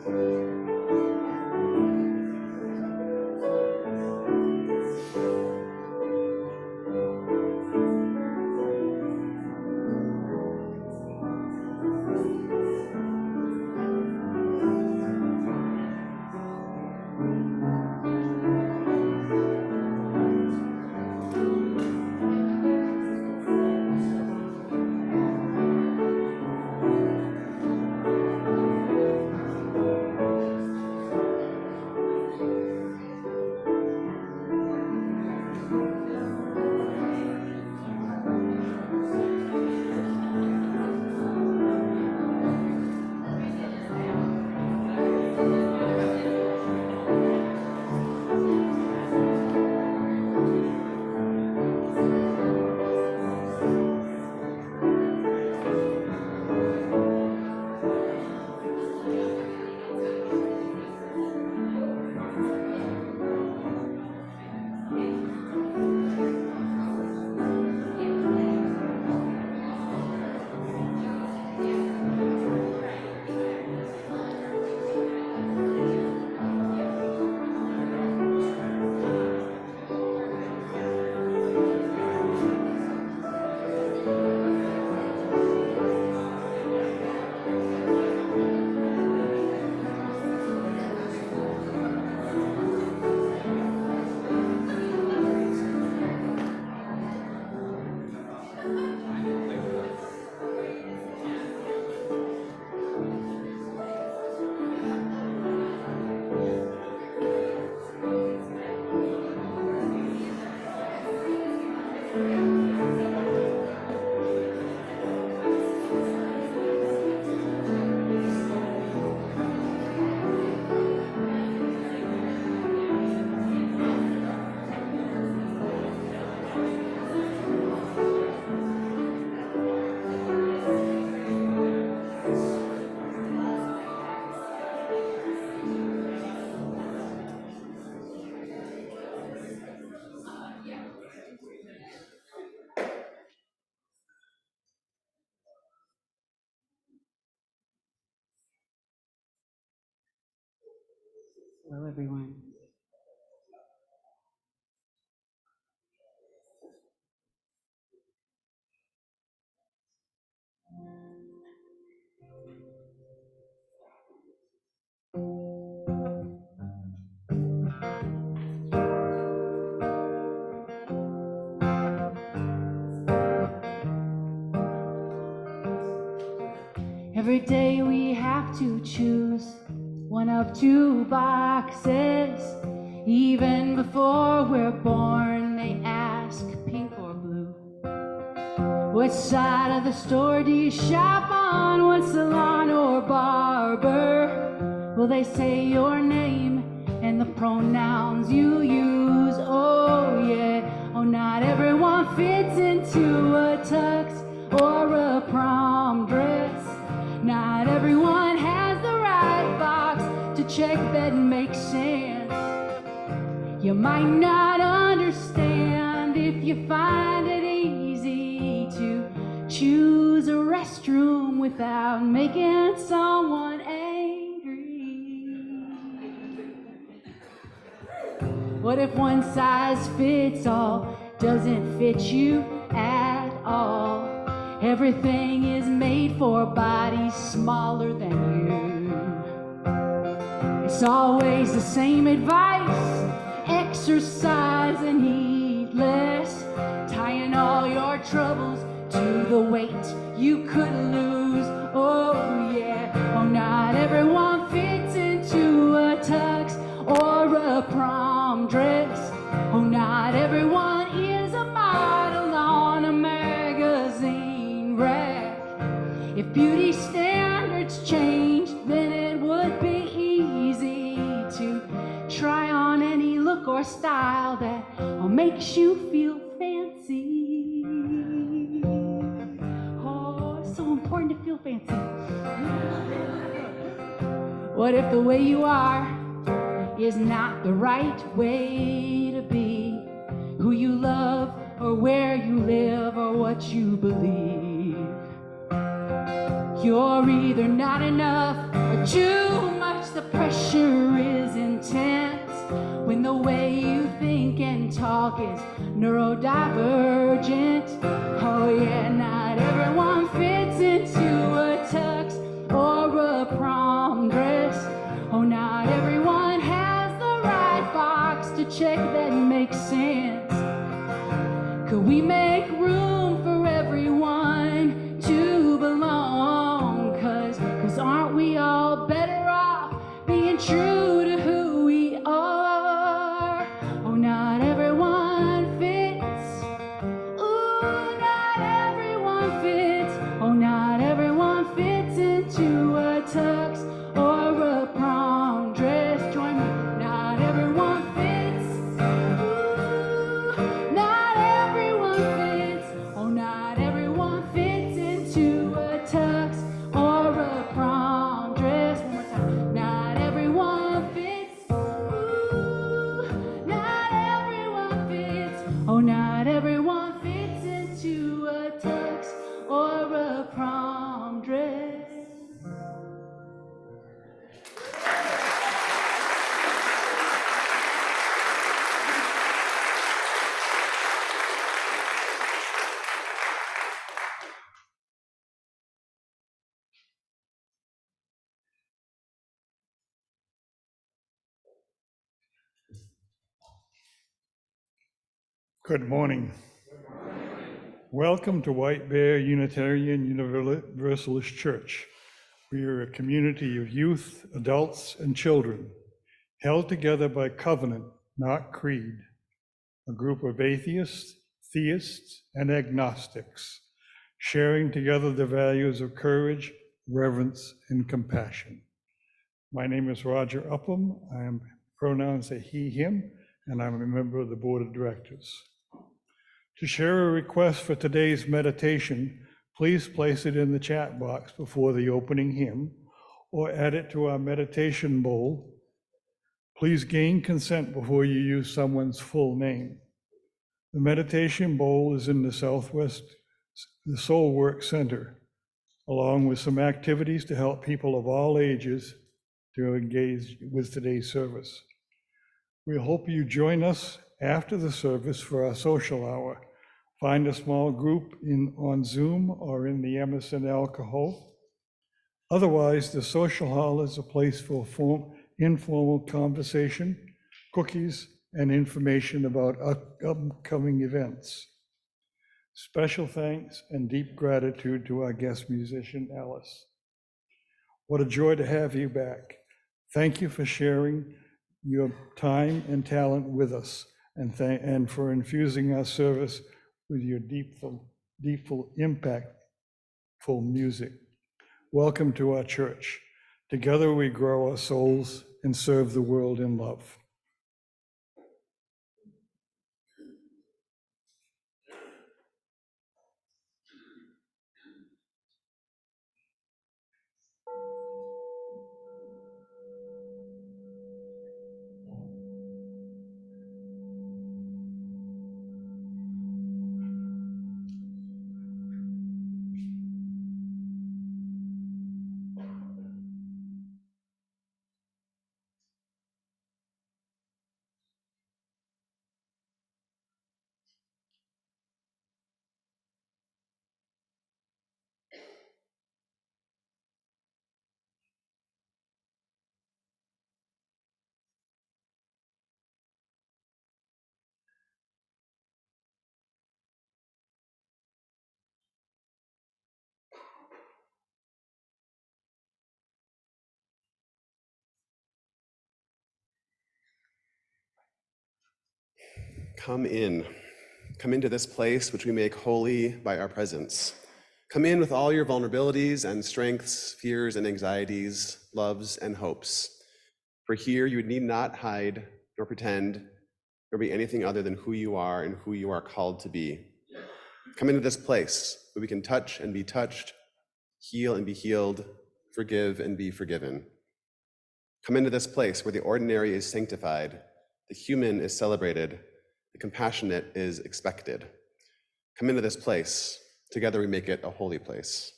Hello, everyone. Every day we have to choose one of two boxes. Even before we're born, they ask pink or blue. Which side of the store do you shop on? What salon or barber? Will they say your name and the pronouns you use? Oh yeah, oh not everyone fits into a tux or a prom dress. Not everyone has the right box to check that makes sense. You might not understand if you find it easy to choose a restroom without making someone angry. What if one size fits all doesn't fit you at all? Everything is made for bodies smaller than you. It's always the same advice: exercise and eat less, tying all your troubles to the weight you could lose. Oh yeah, oh not everyone fits into a tux or a prom dress. Oh not everyone is a model on a magazine rack. If beauty standards changed, then it would be easy to try on any look or style that makes you feel fancy. Oh, it's so important to feel fancy. What if the way you are is not the right way to be? Who you love, or where you live, or what you believe. You're either not enough or too much the talk is neurodivergent. Oh yeah, not everyone fits into a tux or a prom dress. Oh, not everyone has the right box to check that makes sense. Could we make room for everyone to belong? Cause aren't we all better off being true to who we are? Oh, not everyone fits. Ooh, not everyone fits. Oh, not everyone fits into a tux or a prom dress. Join me. Not everyone fits. Ooh, not everyone fits. Oh, not everyone fits into a tux or a prom dress. One more time. Not everyone fits. Ooh, not everyone fits. Oh, not everyone fits into a tux or a prom dress. Good morning. Welcome to White Bear Unitarian Universalist Church. We are a community of youth, adults, and children, held together by covenant, not creed. A group of atheists, theists, and agnostics, sharing together the values of courage, reverence, and compassion. My name is Roger Upham. I am pronouns are he, him, and I'm a member of the board of directors. To share a request for today's meditation, please place it in the chat box before the opening hymn or add it to our meditation bowl. Please gain consent before you use someone's full name. The meditation bowl is in the Southwest, the Soul Work Center, along with some activities to help people of all ages to engage with today's service. We hope you join us after the service for our social hour. Find a small group on Zoom or in the Emerson alcohol. Otherwise, the social hall is a place for informal conversation, cookies, and information about upcoming events. Special thanks and deep gratitude to our guest musician, Alice. What a joy to have you back. Thank you for sharing your time and talent with us, and for infusing our service with your deepful, impactful music. Welcome to our church. Together we grow our souls and serve the world in love. Come in. Come into this place which we make holy by our presence. Come in with all your vulnerabilities and strengths, fears and anxieties, loves and hopes. For here you need not hide nor pretend nor be anything other than who you are and who you are called to be. Come into this place where we can touch and be touched, heal and be healed, forgive and be forgiven. Come into this place where the ordinary is sanctified, the human is celebrated, the compassionate is expected. Come into this place. Together we make it a holy place.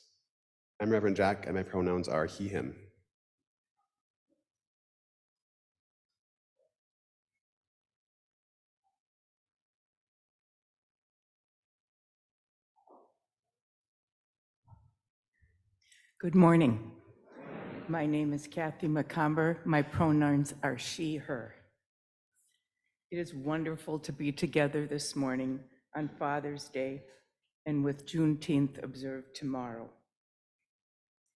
I'm Reverend Jack, and my pronouns are he, him. Good morning. My name is Kathy McComber. My pronouns are she, her. It is wonderful to be together this morning on Father's Day and with Juneteenth observed tomorrow.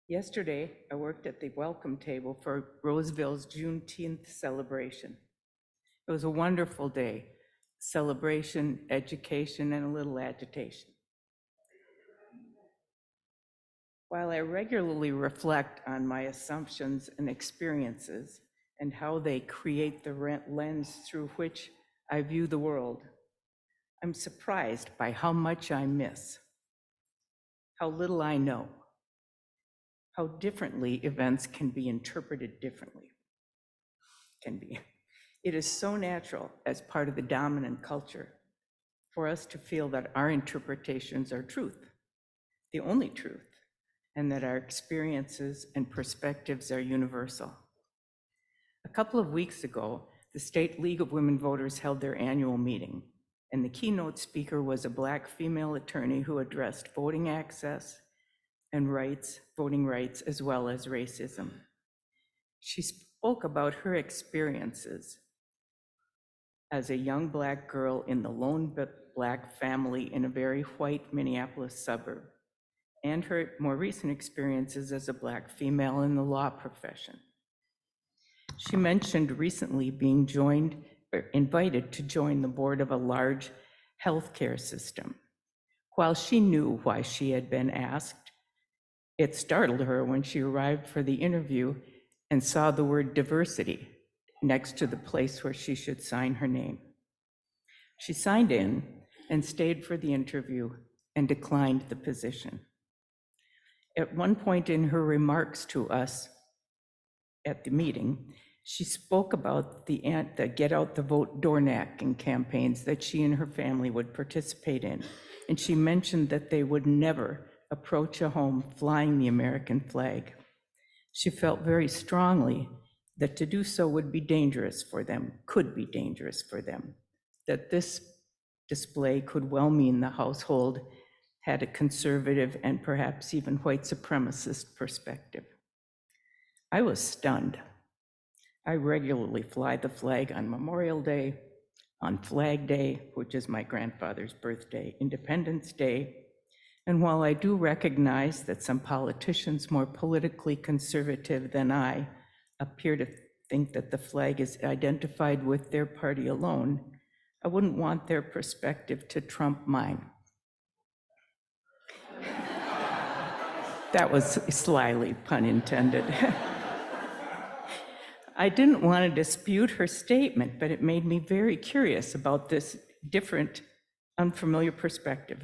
Yesterday, I worked at the welcome table for Roseville's Juneteenth celebration. It was a wonderful day, celebration, education, and a little agitation. While I regularly reflect on my assumptions and experiences and how they create the lens through which I view the world, I'm surprised by how much I miss, how little I know, how differently events can be interpreted differently. It is so natural as part of the dominant culture for us to feel that our interpretations are truth, the only truth, and that our experiences and perspectives are universal. A couple of weeks ago, the State League of Women Voters held their annual meeting, and the keynote speaker was a Black female attorney who addressed voting access and rights, voting rights, as well as racism. She spoke about her experiences as a young Black girl in the lone Black family in a very white Minneapolis suburb, and her more recent experiences as a Black female in the law profession. She mentioned recently being invited to join the board of a large healthcare system. While she knew why she had been asked, it startled her when she arrived for the interview and saw the word diversity next to the place where she should sign her name. She signed in and stayed for the interview and declined the position. At one point in her remarks to us at the meeting, she spoke about the Get Out the Vote door knocking campaigns that she and her family would participate in. And she mentioned that they would never approach a home flying the American flag. She felt very strongly that to do so would be dangerous for them, could be dangerous for them, that this display could well mean the household had a conservative and perhaps even white supremacist perspective. I was stunned. I regularly fly the flag on Memorial Day, on Flag Day, which is my grandfather's birthday, Independence Day, and while I do recognize that some politicians more politically conservative than I appear to think that the flag is identified with their party alone, I wouldn't want their perspective to trump mine. That was slyly pun intended. I didn't want to dispute her statement, but it made me very curious about this different, unfamiliar perspective.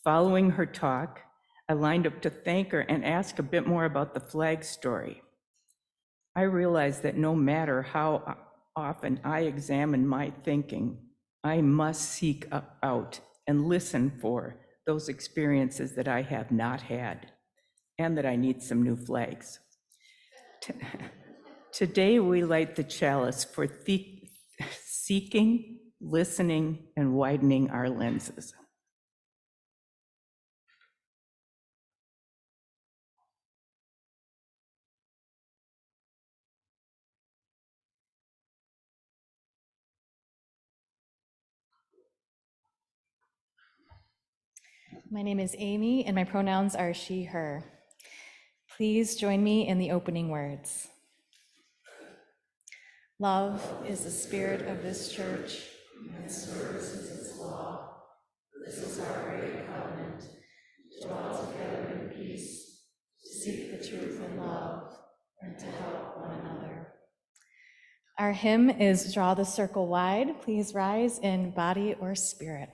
Following her talk, I lined up to thank her and ask a bit more about the flag story. I realized that no matter how often I examine my thinking, I must seek out and listen for those experiences that I have not had, and that I need some new flags. Today, we light the chalice for seeking, listening, and widening our lenses. My name is Amy, and my pronouns are she, her. Please join me in the opening words. Love is the spirit of this church, and service is its law. This is our great covenant, to dwell together in peace, to seek the truth in love, and to help one another. Our hymn is Draw the Circle Wide. Please rise in body or spirit.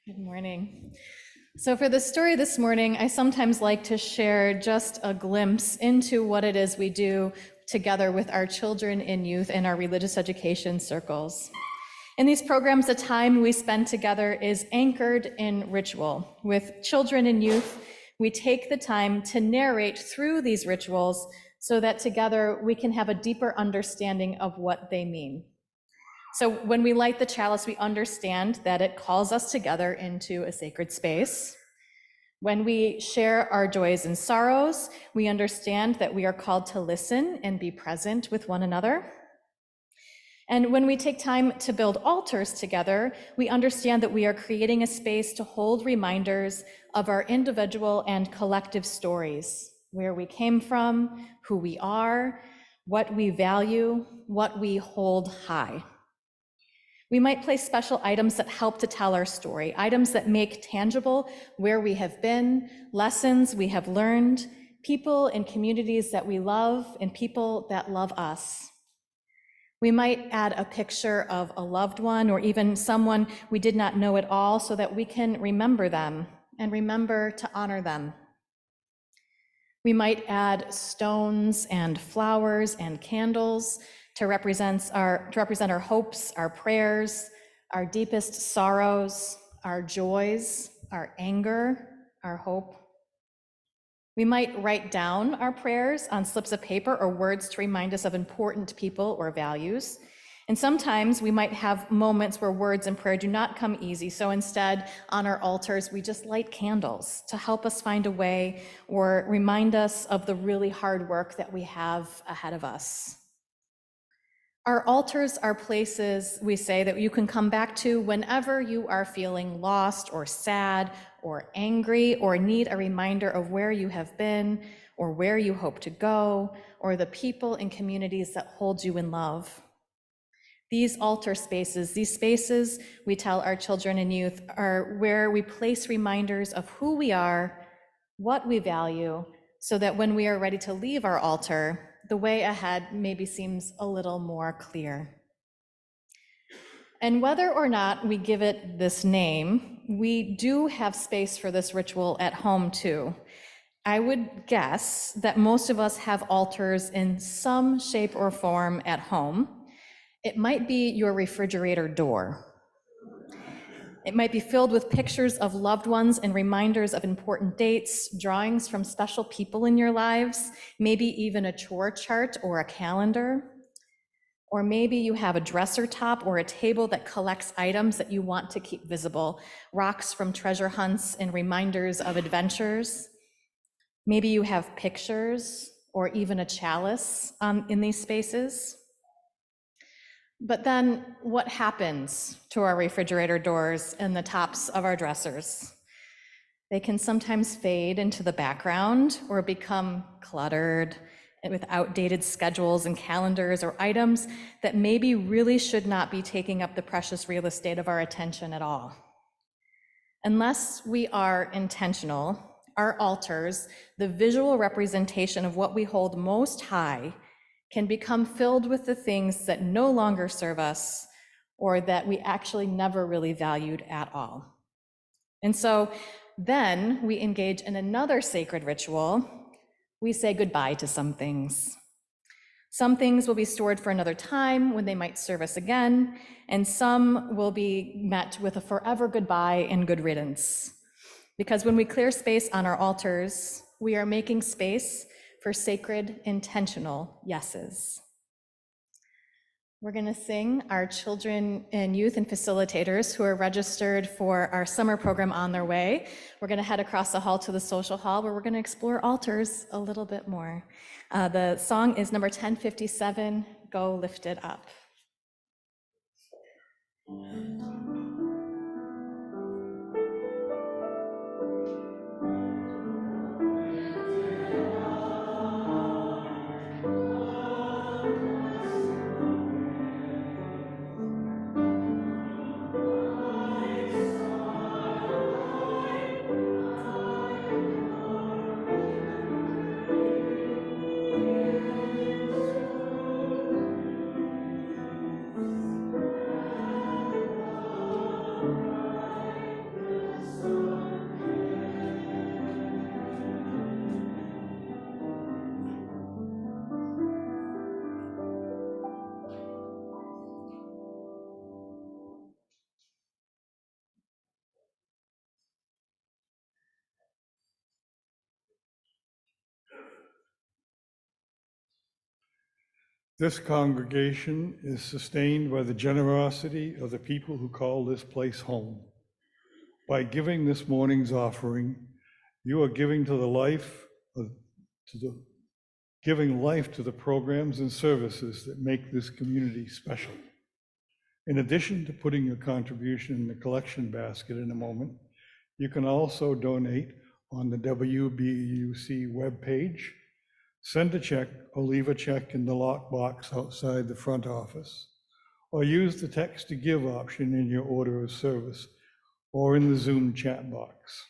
Good morning. So for the story this morning, I sometimes like to share just a glimpse into what it is we do together with our children and youth in our religious education circles. In these programs, the time we spend together is anchored in ritual. With children and youth, we take the time to narrate through these rituals so that together we can have a deeper understanding of what they mean. So when we light the chalice, we understand that it calls us together into a sacred space. When we share our joys and sorrows, we understand that we are called to listen and be present with one another. And when we take time to build altars together, we understand that we are creating a space to hold reminders of our individual and collective stories, where we came from, who we are, what we value, what we hold high. We might place special items that help to tell our story, items that make tangible where we have been, lessons we have learned, people and communities that we love, and people that love us. We might add a picture of a loved one or even someone we did not know at all so that we can remember them and remember to honor them. We might add stones and flowers and candles to represent our hopes, our prayers, our deepest sorrows, our joys, our anger, our hope. We might write down our prayers on slips of paper or words to remind us of important people or values. And sometimes we might have moments where words and prayer do not come easy. So instead, on our altars, we just light candles to help us find a way or remind us of the really hard work that we have ahead of us. Our altars are places, we say, that you can come back to whenever you are feeling lost or sad or angry or need a reminder of where you have been or where you hope to go or the people and communities that hold you in love. These altar spaces, these spaces we tell our children and youth are where we place reminders of who we are, what we value, so that when we are ready to leave our altar, the way ahead maybe seems a little more clear. And whether or not we give it this name, we do have space for this ritual at home too. I would guess that most of us have altars in some shape or form at home. It might be your refrigerator door. It might be filled with pictures of loved ones and reminders of important dates, drawings from special people in your lives, maybe even a chore chart or a calendar. Or maybe you have a dresser top or a table that collects items that you want to keep visible, rocks from treasure hunts and reminders of adventures. Maybe you have pictures or even a chalice in these spaces. But then what happens to our refrigerator doors and the tops of our dressers? They can sometimes fade into the background or become cluttered with outdated schedules and calendars or items that maybe really should not be taking up the precious real estate of our attention at all. Unless we are intentional, our altars, the visual representation of what we hold most high, can become filled with the things that no longer serve us or that we actually never really valued at all. And so then we engage in another sacred ritual. We say goodbye to some things. Some things will be stored for another time when they might serve us again, and some will be met with a forever goodbye and good riddance. Because when we clear space on our altars, we are making space for sacred, intentional yeses. We're going to sing our children and youth and facilitators who are registered for our summer program on their way. We're going to head across the hall to the social hall where we're going to explore altars a little bit more. The song is number 1057, Go Lift It Up. This congregation is sustained by the generosity of the people who call this place home. By giving this morning's offering, you are giving giving life to the programs and services that make this community special. In addition to putting your contribution in the collection basket in a moment, you can also donate on the WBUUC webpage, send a check or leave a check in the lockbox outside the front office, or use the text to give option in your order of service or in the Zoom chat box.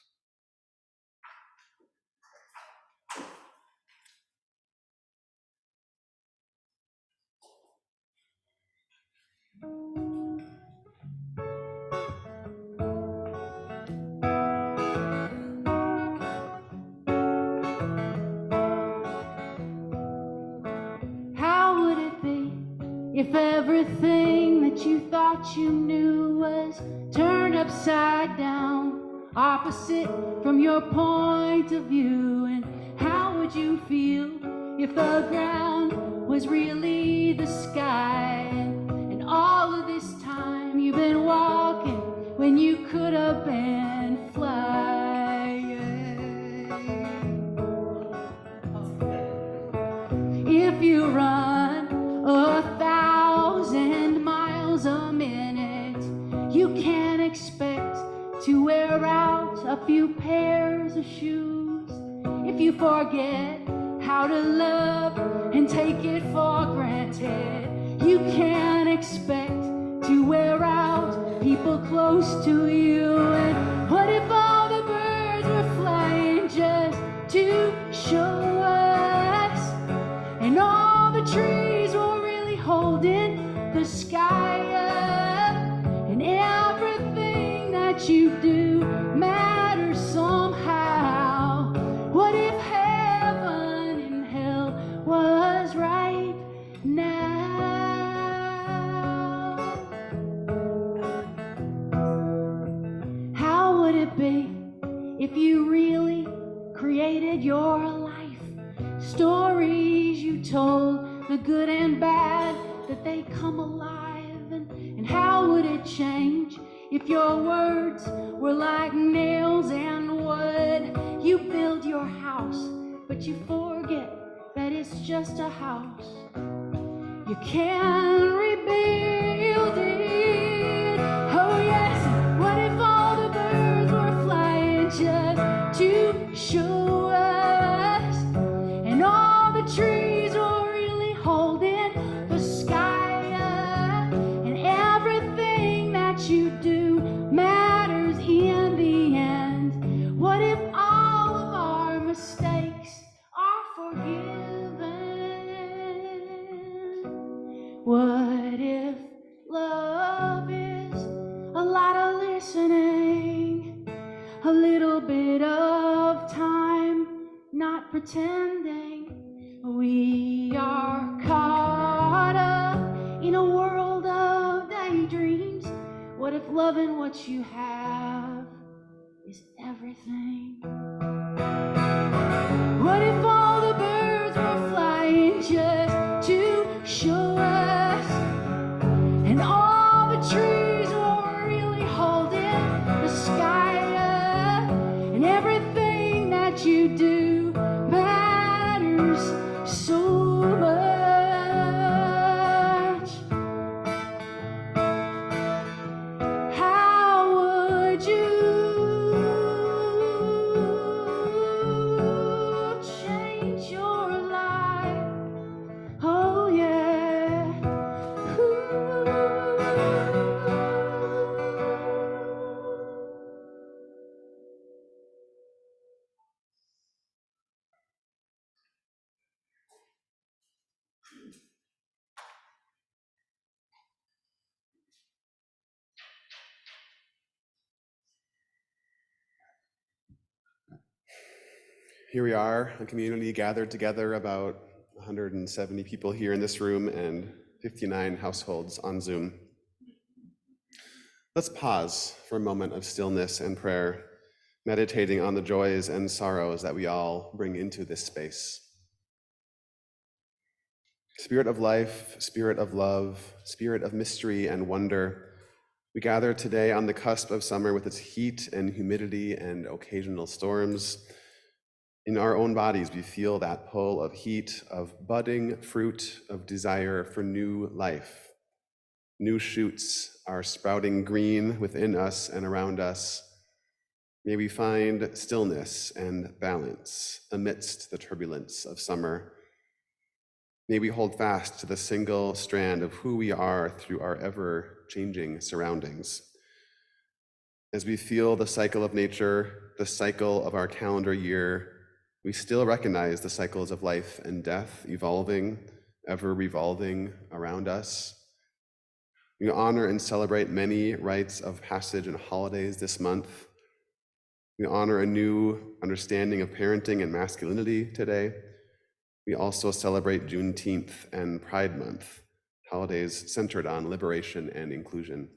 How would it be if everything that you thought you knew was turned upside down, opposite from your point of view? And how would you feel if the ground was really the sky? And all of this time you've been walking when you could have been flying. If you run 1,000 miles a minute, you can't expect to wear out a few pairs of shoes. If you forget how to love and take it for granted, you can't expect to wear out people close to you. And what if all the birds were flying just to show us? And all the trees were really holding the sky up. And everything that you do matters somehow. What if heaven and hell was right now? How would it be if you really created your life? Stories you told, the good and bad, that they come alive. And how would it change if your words were like nails and wood? You build your house, but you forget that it's just a house. You can rebuild it. Oh yes, what if all the birds were flying just to show us? And all the trees were really holding the sky up. And everything that you do matters in the end. What if all of our mistakes are forgiven? What if love is a lot of listening, a little bit of time, not pretending we are caught up in a world of daydreams? What if loving what you have is everything? What if all the birds were flying just to show us? And all the trees were really holding the sky up. And everything that you do matters so much. How would you change your life? Oh yeah. Ooh. Here we are, a community gathered together, about 170 people here in this room and 59 households on Zoom. Let's pause for a moment of stillness and prayer, meditating on the joys and sorrows that we all bring into this space. Spirit of life, spirit of love, spirit of mystery and wonder, we gather today on the cusp of summer with its heat and humidity and occasional storms. In our own bodies, we feel that pull of heat, of budding fruit, of desire for new life. New shoots are sprouting green within us and around us. May we find stillness and balance amidst the turbulence of summer. May we hold fast to the single strand of who we are through our ever-changing surroundings. As we feel the cycle of nature, the cycle of our calendar year, we still recognize the cycles of life and death evolving, ever revolving around us. We honor and celebrate many rites of passage and holidays this month. We honor a new understanding of parenting and masculinity today. We also celebrate Juneteenth and Pride Month, holidays centered on liberation and inclusion.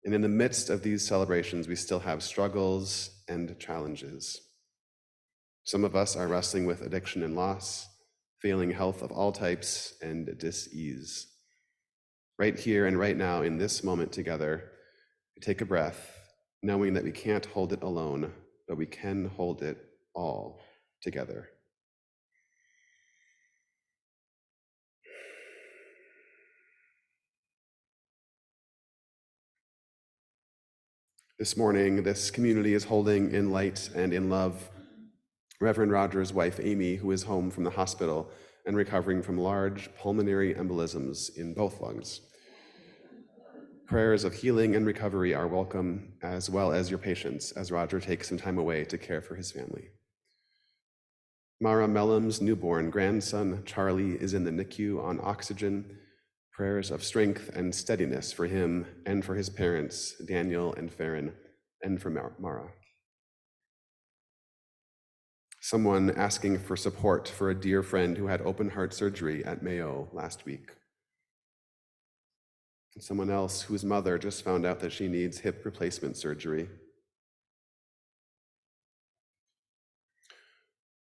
And in the midst of these celebrations, we still have struggles and challenges. Some of us are wrestling with addiction and loss, failing health of all types, and dis-ease. Right here and right now, in this moment together, we take a breath, knowing that we can't hold it alone, but we can hold it all together. This morning, this community is holding in light and in love Reverend Rogers' wife, Amy, who is home from the hospital and recovering from large pulmonary embolisms in both lungs. Prayers of healing and recovery are welcome, as well as your patience, as Roger takes some time away to care for his family. Mara Mellum's newborn grandson, Charlie, is in the NICU on oxygen. Prayers of strength and steadiness for him and for his parents, Daniel and Farron, and for Mara. Someone asking for support for a dear friend who had open heart surgery at Mayo last week. And someone else whose mother just found out that she needs hip replacement surgery.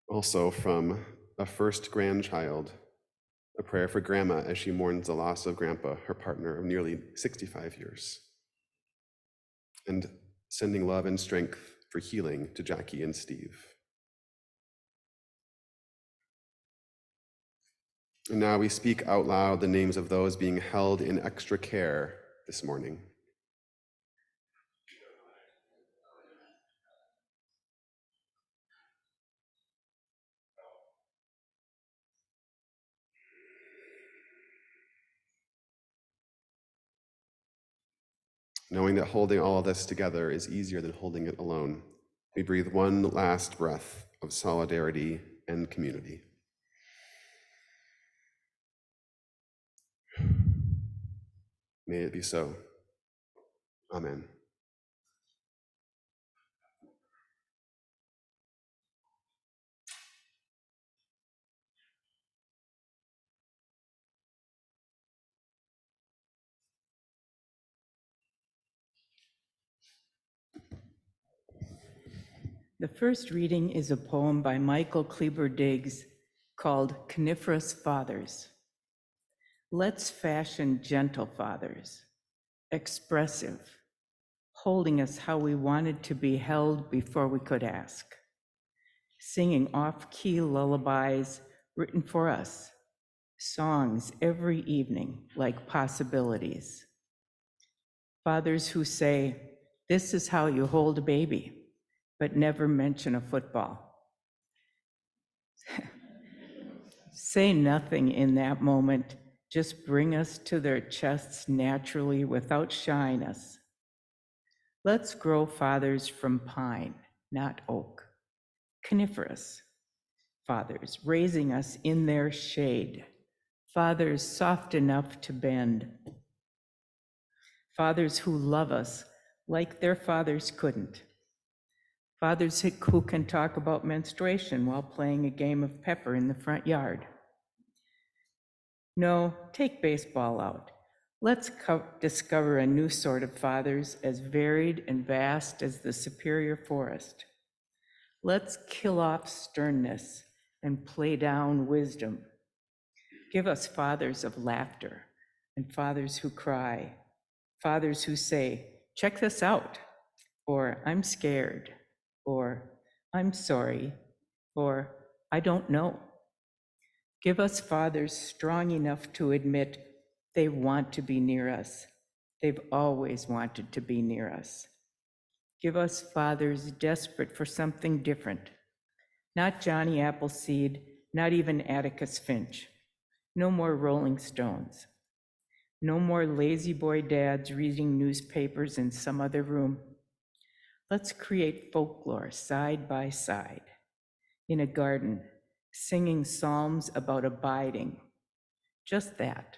Also from a first grandchild, a prayer for Grandma as she mourns the loss of Grandpa, her partner of nearly 65 years. And sending love and strength for healing to Jackie and Steve. And now we speak out loud the names of those being held in extra care this morning. Knowing that holding all of this together is easier than holding it alone, we breathe one last breath of solidarity and community. May it be so. Amen. The first reading is a poem by Michael Kleber Diggs called Coniferous Fathers. Let's fashion gentle fathers, expressive, holding us how we wanted to be held before we could ask, singing off-key lullabies written for us, songs every evening like possibilities. Fathers who say, this is how you hold a baby, but never mention a football. Say nothing in that moment, just bring us to their chests naturally without shyness. Let's grow fathers from pine, not oak. Coniferous fathers, raising us in their shade. Fathers soft enough to bend. Fathers who love us like their fathers couldn't. Fathers who can talk about menstruation while playing a game of pepper in the front yard. No, take baseball out. Let's discover a new sort of fathers as varied and vast as the superior forest. Let's kill off sternness and play down wisdom. Give us fathers of laughter and fathers who cry, fathers who say, check this out, or I'm scared, or I'm sorry, or I don't know. Give us fathers strong enough to admit they want to be near us. They've always wanted to be near us. Give us fathers desperate for something different. Not Johnny Appleseed, not even Atticus Finch. No more Rolling Stones. No more lazy boy dads reading newspapers in some other room. Let's create folklore side by side in a garden, singing psalms about abiding. Just that,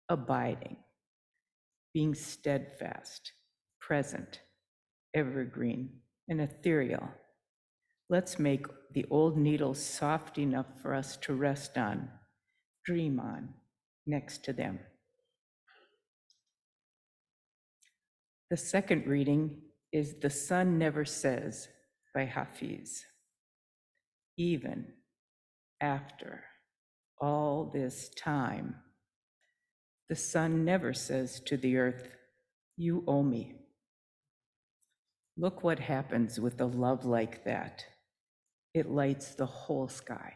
abiding, being steadfast, present, evergreen, and ethereal. Let's make the old needles soft enough for us to rest on, dream on, next to them. The second reading is The Sun Never Says by Hafiz. Even after all this time, the sun never says to the earth, you owe me. Look what happens with a love like that. It lights the whole sky.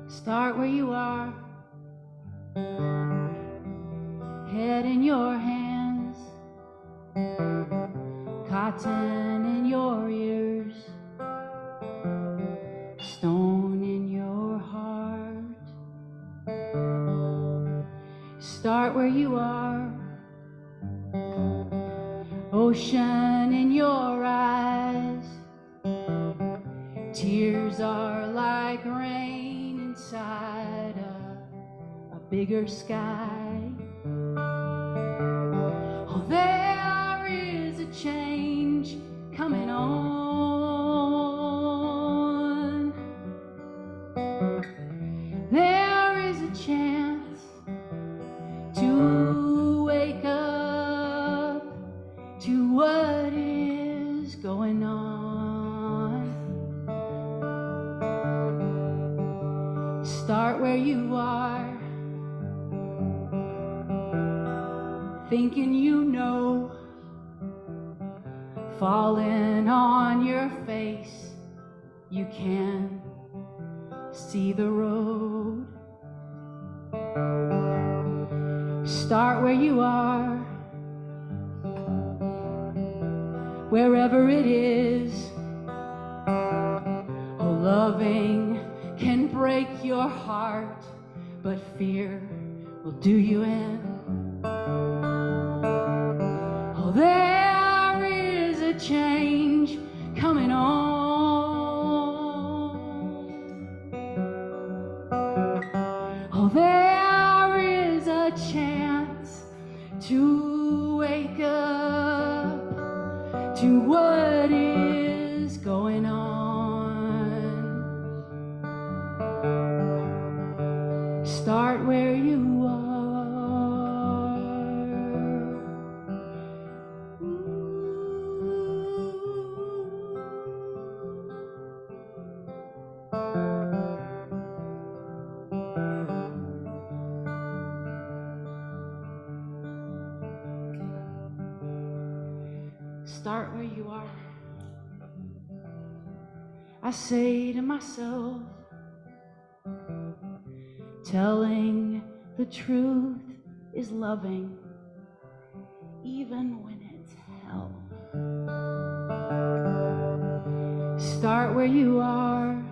Start where you are, head in your hands, cotton in your ears, stone in your heart. Start where you are, ocean in your eyes. Tears are like rain inside a bigger sky. Oh, there is a change coming on. There is a chance to wake up to what is going on. Start where you are, thinking you know, falling on your face, you can see the road. Start where you are, wherever it is. Oh, loving can break your heart, but fear will do you in. Oh, there is a change coming on. Oh, there is a chance to wake up to what is going on. Start where you are. Start where you are. I say to myself, telling the truth is loving, even when it's hell. Start where you are,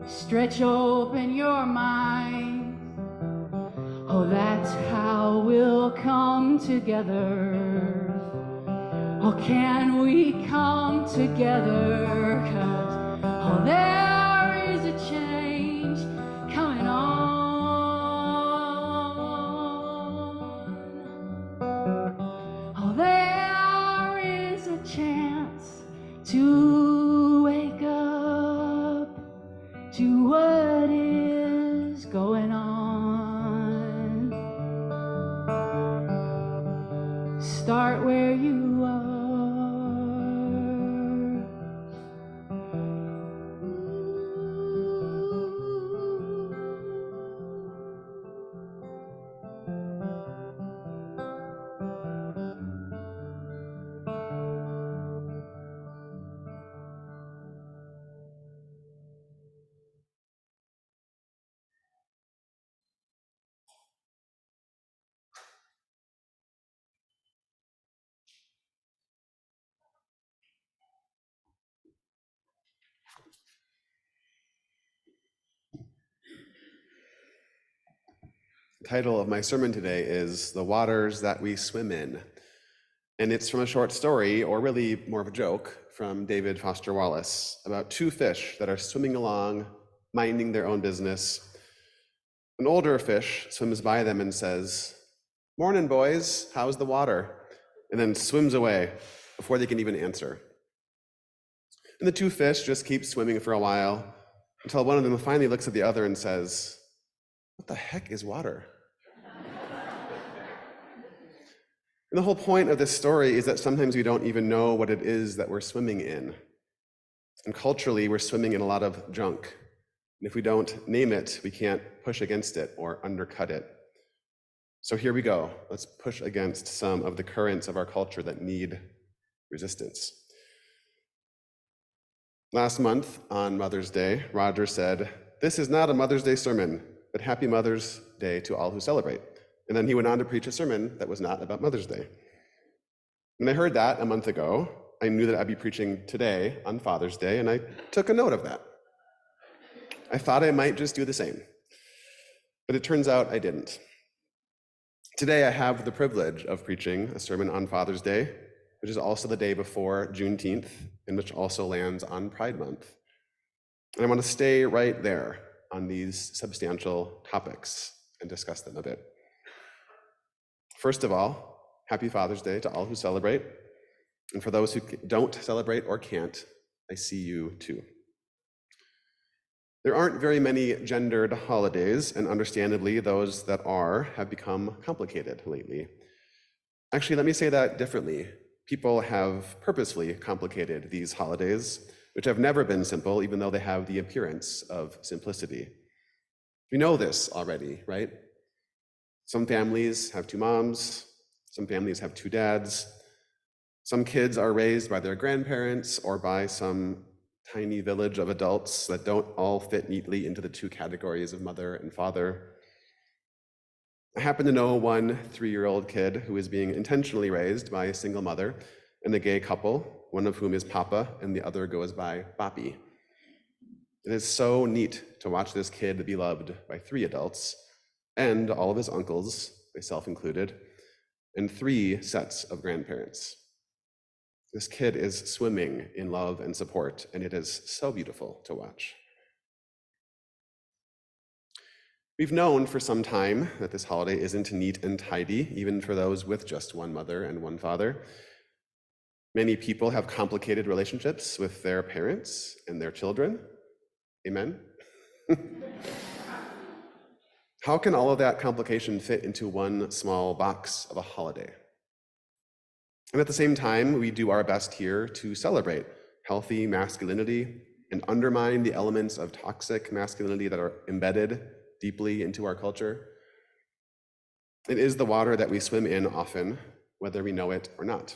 Stretch open your mind. Oh, that's how we'll come together. Oh, can we come together? 'Cause, oh, there is a change coming on. Oh, there is a chance to wake up to what is going on. Start where you are. The title of my sermon today is The Waters That We Swim In. And it's from a short story, or really more of a joke, from David Foster Wallace about two fish that are swimming along, minding their own business. An older fish swims by them and says, "Morning, boys, how's the water?" And then swims away before they can even answer. And the two fish just keep swimming for a while until one of them finally looks at the other and says, "What the heck is water?" And the whole point of this story is that sometimes we don't even know what it is that we're swimming in. And culturally, we're swimming in a lot of junk. And if we don't name it, we can't push against it or undercut it. So here we go. Let's push against some of the currents of our culture that need resistance. Last month on Mother's Day, Roger said, "This is not a Mother's Day sermon, but happy Mother's Day to all who celebrate." And then he went on to preach a sermon that was not about Mother's Day. When I heard that a month ago, I knew that I'd be preaching today on Father's Day, and I took a note of that. I thought I might just do the same, but it turns out I didn't. Today I have the privilege of preaching a sermon on Father's Day, which is also the day before Juneteenth, and which also lands on Pride Month. And I want to stay right there on these substantial topics and discuss them a bit. First of all, happy Father's Day to all who celebrate. And for those who don't celebrate or can't, I see you too. There aren't very many gendered holidays, and understandably, those that are have become complicated lately. Actually, let me say that differently. People have purposely complicated these holidays, which have never been simple, even though they have the appearance of simplicity. We know this already, right? Some families have two moms, some families have two dads, some kids are raised by their grandparents or by some tiny village of adults that don't all fit neatly into the two categories of mother and father. I happen to know one 3-year-old kid who is being intentionally raised by a single mother and a gay couple, one of whom is Papa and the other goes by Papi. It is so neat to watch this kid be loved by 3 adults and all of his uncles, myself included, and 3 sets of grandparents. This kid is swimming in love and support, and it is so beautiful to watch. We've known for some time that this holiday isn't neat and tidy, even for those with just one mother and one father. Many people have complicated relationships with their parents and their children. Amen? How can all of that complication fit into one small box of a holiday? And at the same time, we do our best here to celebrate healthy masculinity and undermine the elements of toxic masculinity that are embedded deeply into our culture. It is the water that we swim in often, whether we know it or not.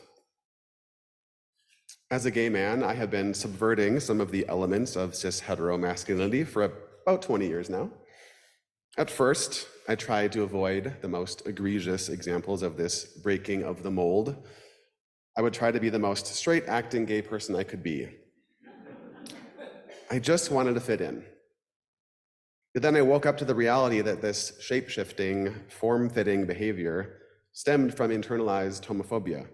As a gay man, I have been subverting some of the elements of cis hetero masculinity for about 20 years now. At first, I tried to avoid the most egregious examples of this breaking of the mold. I would try to be the most straight-acting gay person I could be. I just wanted to fit in. But then I woke up to the reality that this shape-shifting, form-fitting behavior stemmed from internalized homophobia.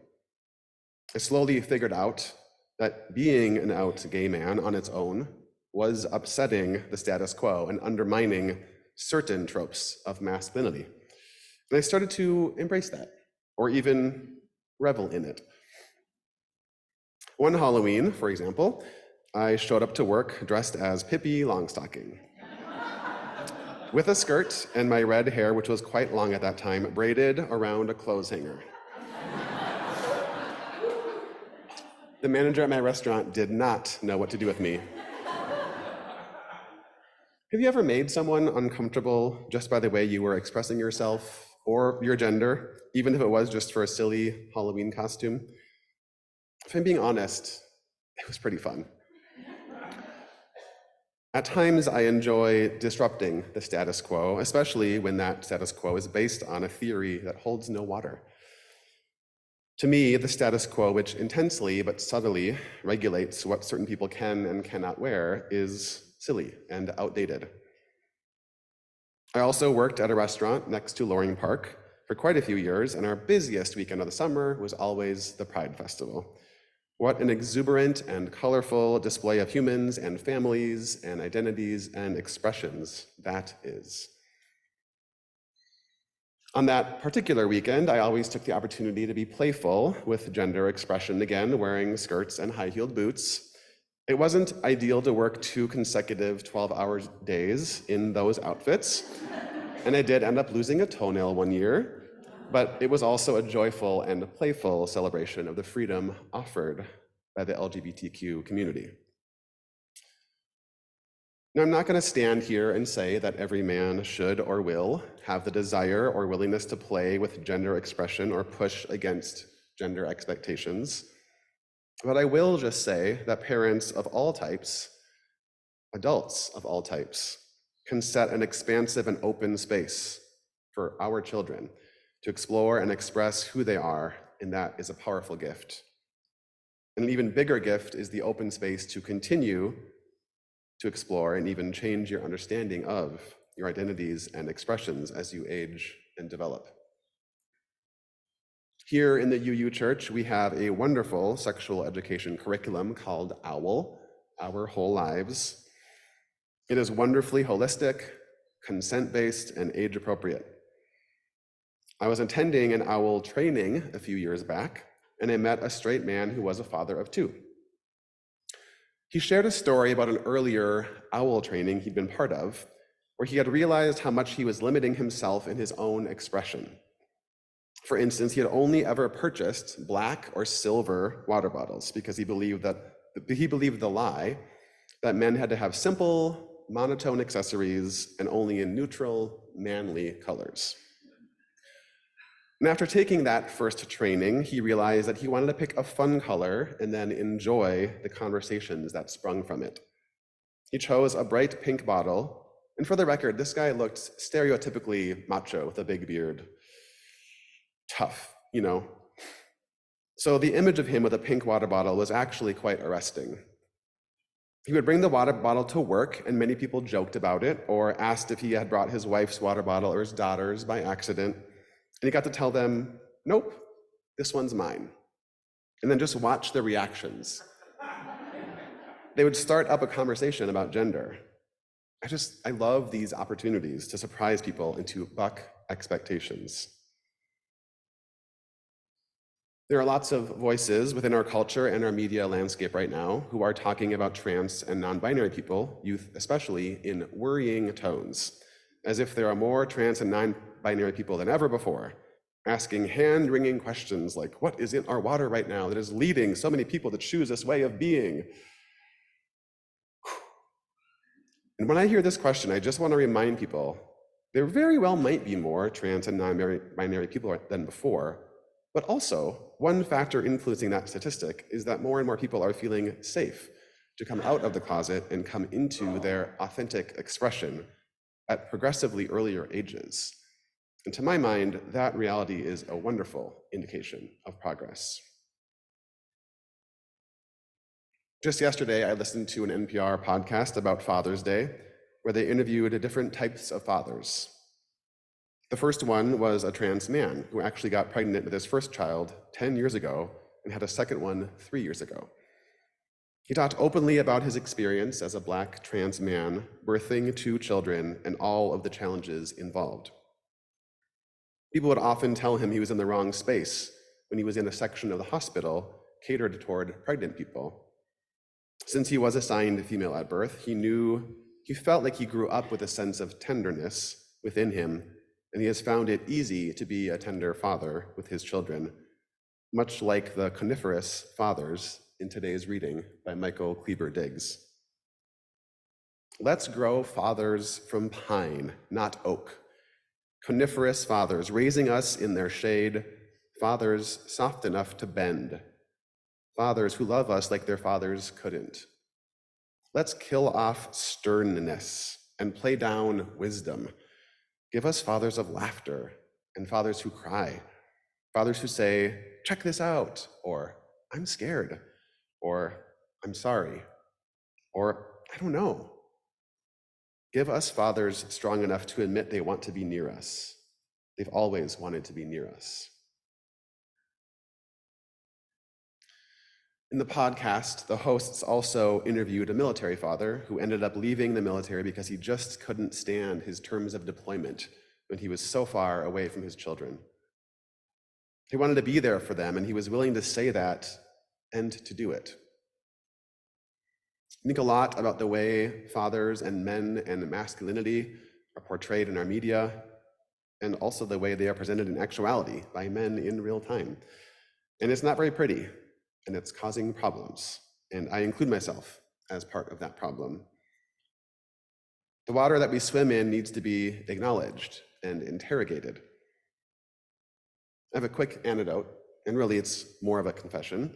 I slowly figured out that being an out gay man on its own was upsetting the status quo and undermining certain tropes of masculinity. And I started to embrace that, or even revel in it. One Halloween, for example, I showed up to work dressed as Pippi Longstocking, with a skirt and my red hair, which was quite long at that time, braided around a clothes hanger. The manager at my restaurant did not know what to do with me. Have you ever made someone uncomfortable just by the way you were expressing yourself or your gender, even if it was just for a silly Halloween costume? If I'm being honest, it was pretty fun. At times, I enjoy disrupting the status quo, especially when that status quo is based on a theory that holds no water. To me, the status quo, which intensely but subtly regulates what certain people can and cannot wear, is silly and outdated. I also worked at a restaurant next to Loring Park for quite a few years, and our busiest weekend of the summer was always the Pride Festival. What an exuberant and colorful display of humans and families and identities and expressions that is. On that particular weekend, I always took the opportunity to be playful with gender expression again, wearing skirts and high-heeled boots. It wasn't ideal to work 2 consecutive 12-hour days in those outfits, and I did end up losing a toenail one year, but it was also a joyful and playful celebration of the freedom offered by the LGBTQ community. Now, I'm not going to stand here and say that every man should or will have the desire or willingness to play with gender expression or push against gender expectations, but I will just say that parents of all types, adults of all types, can set an expansive and open space for our children to explore and express who they are, and that is a powerful gift. And an even bigger gift is the open space to continue to explore and even change your understanding of your identities and expressions as you age and develop. Here in the UU Church, we have a wonderful sexual education curriculum called OWL, Our Whole Lives. It is wonderfully holistic, consent-based, and age-appropriate. I was attending an OWL training a few years back, and I met a straight man who was a father of 2. He shared a story about an earlier OWL training he'd been part of, where he had realized how much he was limiting himself in his own expression. For instance, he had only ever purchased black or silver water bottles because he believed the lie that men had to have simple, monotone accessories and only in neutral, manly colors. And after taking that first training, he realized that he wanted to pick a fun color and then enjoy the conversations that sprung from it. He chose a bright pink bottle, and for the record, this guy looked stereotypically macho with a big beard. Tough, you know. So the image of him with a pink water bottle was actually quite arresting. He would bring the water bottle to work, and many people joked about it or asked if he had brought his wife's water bottle or his daughter's by accident. And he got to tell them, nope, this one's mine. And then just watch the reactions. They would start up a conversation about gender. I love these opportunities to surprise people and to buck expectations. There are lots of voices within our culture and our media landscape right now who are talking about trans and non-binary people, youth especially, in worrying tones, as if there are more trans and non-binary people than ever before, asking hand-wringing questions like, what is in our water right now that is leading so many people to choose this way of being? And when I hear this question, I just want to remind people, there very well might be more trans and non-binary people than before, but also, one factor influencing that statistic is that more and more people are feeling safe to come out of the closet and come into their authentic expression at progressively earlier ages. And to my mind, that reality is a wonderful indication of progress. Just yesterday, I listened to an NPR podcast about Father's Day, where they interviewed different types of fathers. The first one was a trans man who actually got pregnant with his first child 10 years ago and had a second one 3 years ago. He talked openly about his experience as a Black trans man, birthing 2 children and all of the challenges involved. People would often tell him he was in the wrong space when he was in a section of the hospital catered toward pregnant people. Since he was assigned female at birth, he felt like he grew up with a sense of tenderness within him, and he has found it easy to be a tender father with his children, much like the coniferous fathers in today's reading by Michael Kleber Diggs. Let's grow fathers from pine, not oak. Coniferous fathers raising us in their shade, fathers soft enough to bend, fathers who love us like their fathers couldn't. Let's kill off sternness and play down wisdom. Give us fathers of laughter and fathers who cry, fathers who say, check this out, or I'm scared, or I'm sorry, or I don't know. Give us fathers strong enough to admit they want to be near us. They've always wanted to be near us. In the podcast, the hosts also interviewed a military father who ended up leaving the military because he just couldn't stand his terms of deployment when he was so far away from his children. He wanted to be there for them, and he was willing to say that and to do it. I think a lot about the way fathers and men and masculinity are portrayed in our media, and also the way they are presented in actuality by men in real time. And it's not very pretty, and it's causing problems. And I include myself as part of that problem. The water that we swim in needs to be acknowledged and interrogated. I have a quick anecdote, and really it's more of a confession.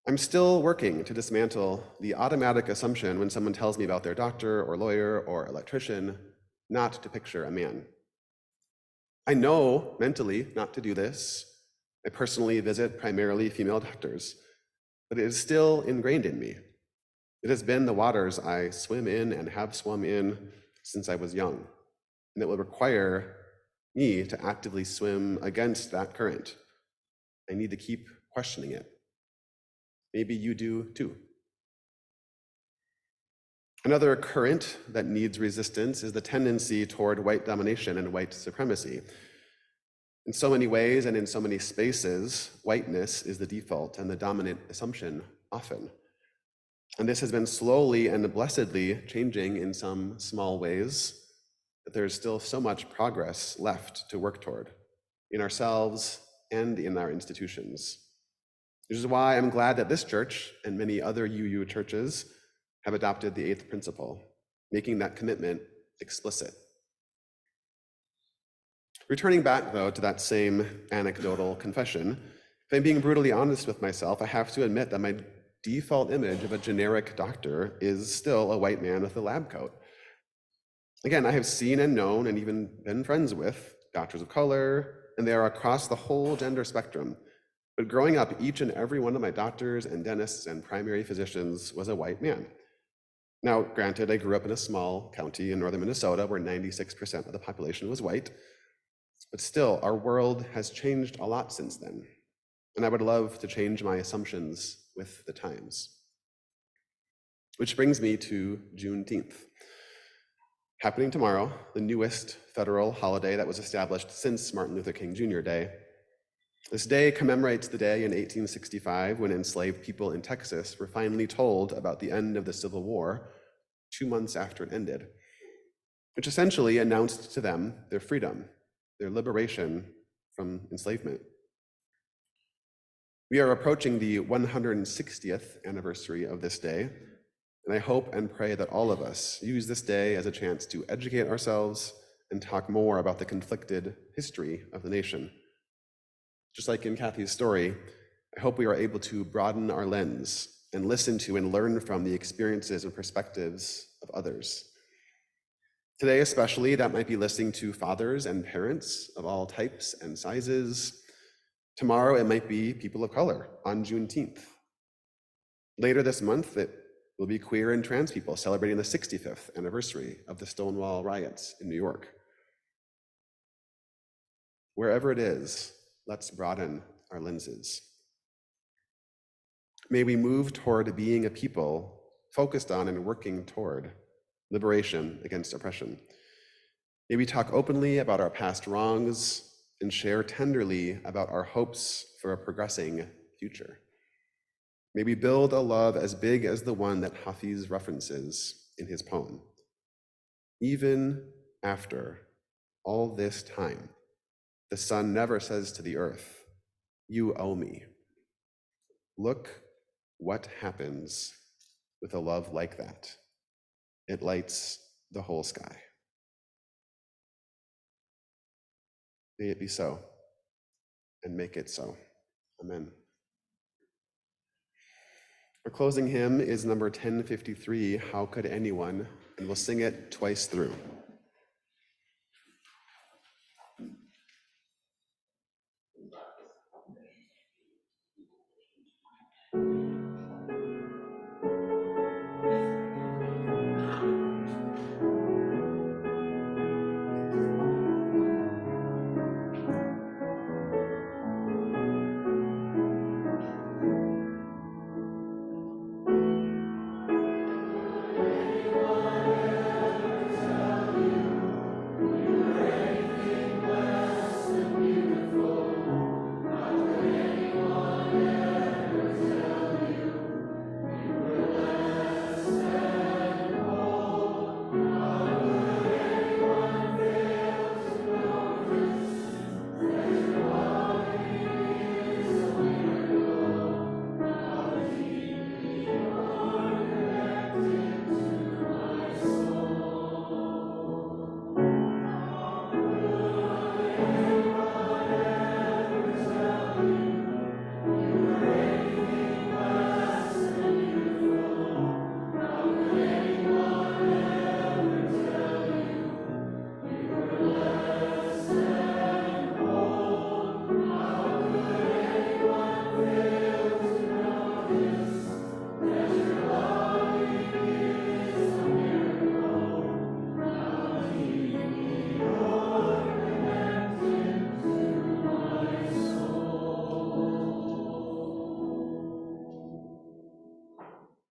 I'm still working to dismantle the automatic assumption when someone tells me about their doctor or lawyer or electrician not to picture a man. I know mentally not to do this. I personally visit primarily female doctors, but it is still ingrained in me. It has been the waters I swim in and have swum in since I was young, and it will require me to actively swim against that current. I need to keep questioning it. Maybe you do too. Another current that needs resistance is the tendency toward white domination and white supremacy. In so many ways and in so many spaces, whiteness is the default and the dominant assumption often. And this has been slowly and blessedly changing in some small ways, but there's still so much progress left to work toward in ourselves and in our institutions. Which is why I'm glad that this church and many other UU churches have adopted the 8th principle, making that commitment explicit. Returning back, though, to that same anecdotal confession, if I'm being brutally honest with myself, I have to admit that my default image of a generic doctor is still a white man with a lab coat. Again, I have seen and known and even been friends with doctors of color, and they are across the whole gender spectrum. But growing up, each and every one of my doctors and dentists and primary physicians was a white man. Now, granted, I grew up in a small county in northern Minnesota where 96% of the population was white, but still, our world has changed a lot since then. And I would love to change my assumptions with the times. Which brings me to Juneteenth. Happening tomorrow, the newest federal holiday that was established since Martin Luther King Jr. Day. This day commemorates the day in 1865 when enslaved people in Texas were finally told about the end of the Civil War 2 months after it ended, which essentially announced to them their freedom, their liberation from enslavement. We are approaching the 160th anniversary of this day, and I hope and pray that all of us use this day as a chance to educate ourselves and talk more about the conflicted history of the nation. Just like in Kathy's story, I hope we are able to broaden our lens and listen to and learn from the experiences and perspectives of others. Today especially, that might be listening to fathers and parents of all types and sizes. Tomorrow, it might be people of color on Juneteenth. Later this month, it Will be queer and trans people celebrating the 65th anniversary of the Stonewall riots in New York. Wherever it is, let's broaden our lenses. May we move toward being a people focused on and working toward liberation against oppression. May we talk openly about our past wrongs and share tenderly about our hopes for a progressing future. May we build a love as big as the one that Hafiz references in his poem. Even after all this time, the sun never says to the earth, "You owe me." Look what happens with a love like that. It lights the whole sky. May it be so, and make it so. Amen. Our closing hymn is number 1053, How Could Anyone? And we'll sing it twice through.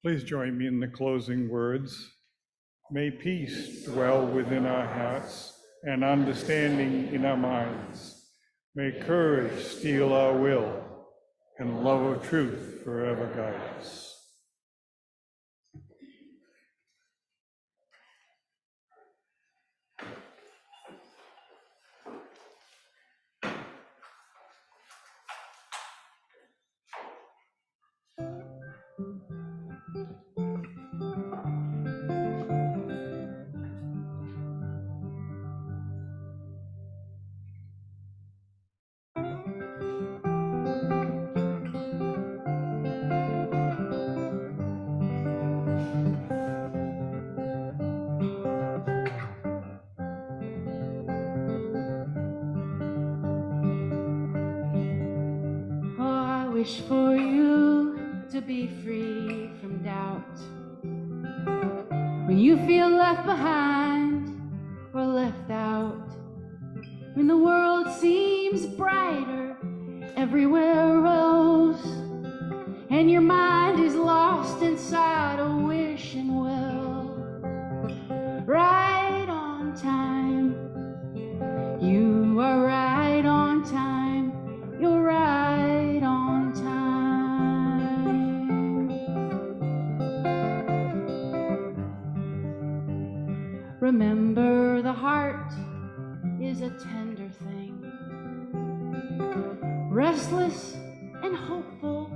Please join me in the closing words. May peace dwell within our hearts and understanding in our minds. May courage steel our will and love of truth forever guide us. Wish for you to be free from doubt. When you feel left behind or left out, when the world seems brighter everywhere else, and your mind is lost inside a wishing well. Right on time, you are right on time, you're right on time. Remember, the heart is a tender thing, restless and hopeful,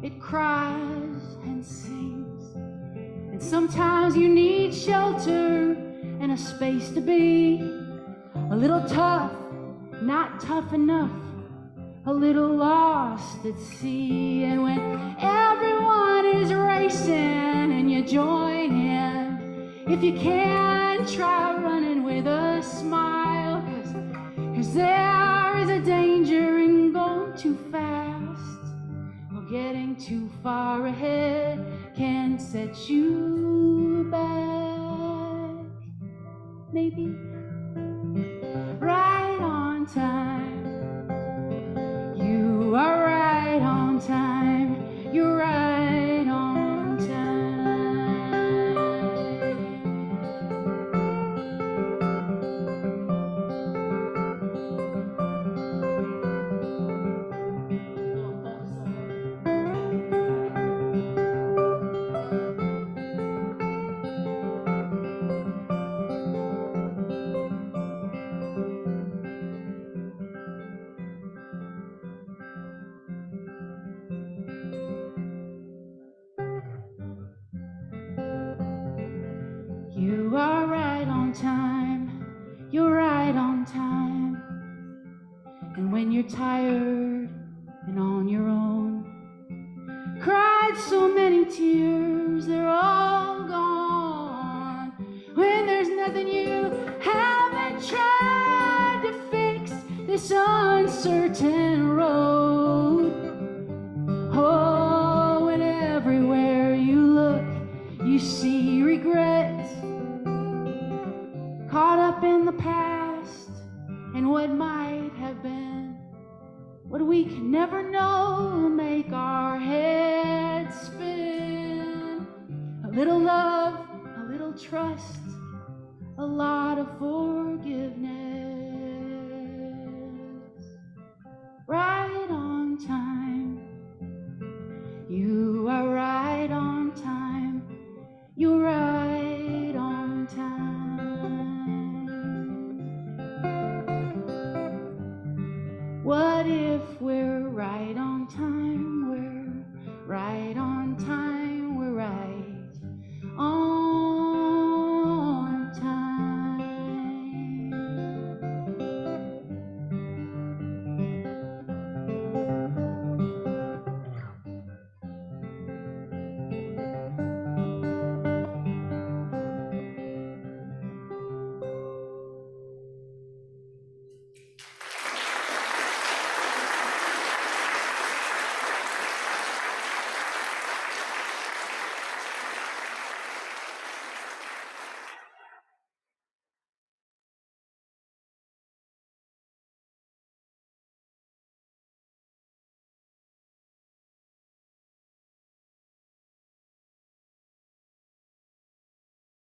it cries and sings. And sometimes you need shelter and a space to be, a little tough, not tough enough, a little lost at sea. And when everyone is racing and you join in, if you can, try running with a smile, 'cause there is a danger in going too fast or getting too far ahead. can set you back. Maybe right on time. You are right on time. You're right on time. You are right on time. You're right on time. And when you're tired and on your own, cried so many tears, they're all gone. When there's nothing you haven't tried to fix this uncertain road. Oh, and everywhere you look, you see regret. Caught up in the past and what might have been. What we can never know make our heads spin. A little love, a little trust, a lot of forgiveness. Right on time. You are right on time. You're right on time. What if we're right on time? We're right on time.